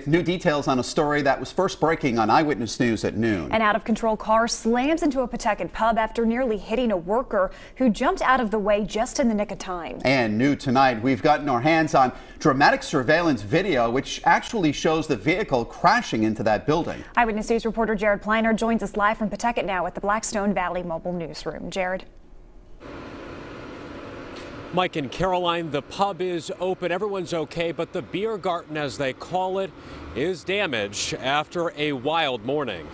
New details on a story that was first breaking on Eyewitness News at noon. An out-of-control car slams into a Pawtucket pub after nearly hitting a worker who jumped out of the way just in the nick of time. And new tonight, we've gotten our hands on dramatic surveillance video which actually shows the vehicle crashing into that building. Eyewitness News reporter Jared Pleiner joins us live from Pawtucket now at the Blackstone Valley Mobile Newsroom. Jared. Mike and Caroline, the pub is open. Everyone's okay, but the beer garden, as they call it, is damaged after a wild morning.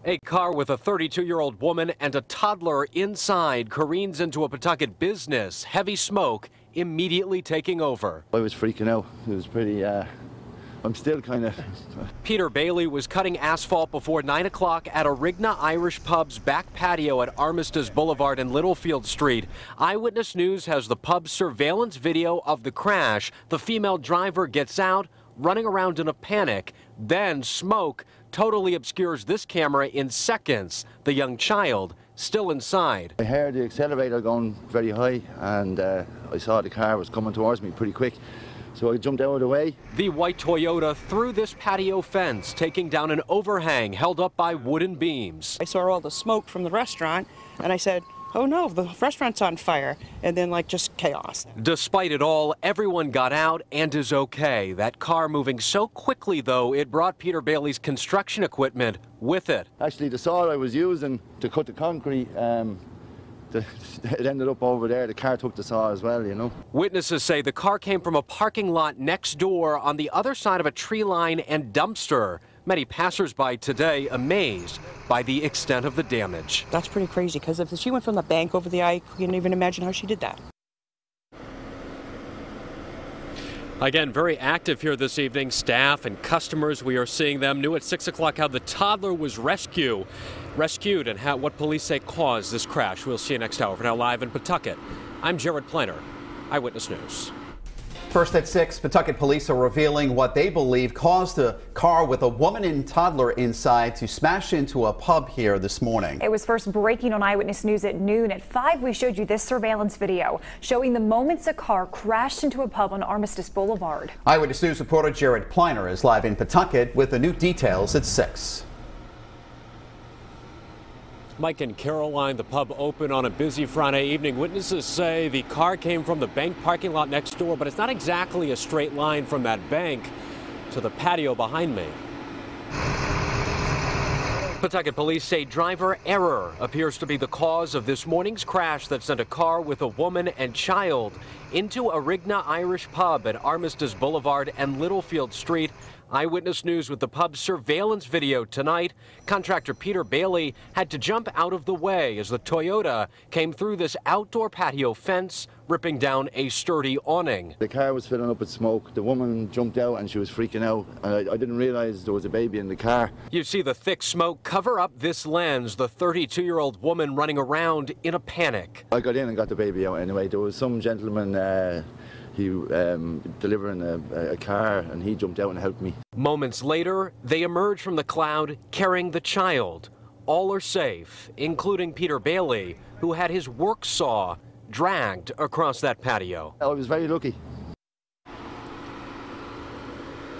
A car with a 32-year-old woman and a toddler inside careens into a Pawtucket business. Heavy smoke immediately taking over. I was freaking out. It was pretty, I'm still kind of... Peter Bailey was cutting asphalt before 9 o'clock at Arigna Irish Pub's back patio at Armistice Boulevard and Littlefield Street. Eyewitness News has the pub's surveillance video of the crash. The female driver gets out, running around in a panic. Then smoke totally obscures this camera in seconds. The young child still inside. I heard the accelerator going very high, and I saw the car was coming towards me pretty quick. So I jumped out of the way. The white Toyota through this patio fence, taking down an overhang held up by wooden beams. I saw all the smoke from the restaurant, and I said, oh no, the restaurant's on fire, and then just chaos. Despite it all, everyone got out and is okay. That car moving so quickly, though, it brought Peter Bailey's construction equipment with it. Actually, the saw I was using to cut the concrete, it ended up over there. The car took the saw as well, you know. Witnesses say the car came from a parking lot next door on the other side of a tree line and dumpster. Many passersby today amazed by the extent of the damage. That's pretty crazy, because if she went from the bank over the I couldn't even imagine how she did that. Again, very active here this evening. Staff and customers, we are seeing them. New at 6 o'clock how the toddler was rescued and what police say caused this crash. We'll see you next hour. For now, live in Pawtucket, I'm Jared Pleiner, Eyewitness News. First at 6, Pawtucket police are revealing what they believe caused a car with a woman and toddler inside to smash into a pub here this morning. It was first breaking on Eyewitness News at noon. At 5, we showed you this surveillance video showing the moments a car crashed into a pub on Armistice Boulevard. Eyewitness News reporter Jared Pleiner is live in Pawtucket with the new details at 6. Mike and Caroline, the pub open on a busy Friday evening. Witnesses say the car came from the bank parking lot next door, but it's not exactly a straight line from that bank to the patio behind me. Pawtucket police say driver error appears to be the cause of this morning's crash that sent a car with a woman and child into Arigna Irish Pub at Armistice Boulevard and Littlefield Street. Eyewitness News with the pub's surveillance video tonight. Contractor Peter Bailey had to jump out of the way as the Toyota came through this outdoor patio fence, ripping down a sturdy awning. The car was filling up with smoke. The woman jumped out and she was freaking out. I didn't realize there was a baby in the car. You see the thick smoke cover up this lens, the 32-year-old woman running around in a panic. I got in and got the baby out anyway. There was some gentleman delivering a car, and he jumped out and helped me. Moments later, they emerge from the cloud carrying the child. All are safe, including Peter Bailey, who had his work saw dragged across that patio. I was very lucky.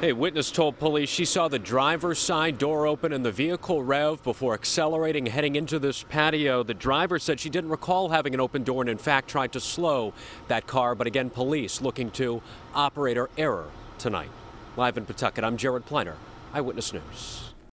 A witness told police she saw the driver's side door open and the vehicle rev before accelerating heading into this patio. The driver said she didn't recall having an open door and in fact tried to slow that car. But again, police looking to operator error tonight. Live in Pawtucket, I'm Jared Pleiner, Eyewitness News.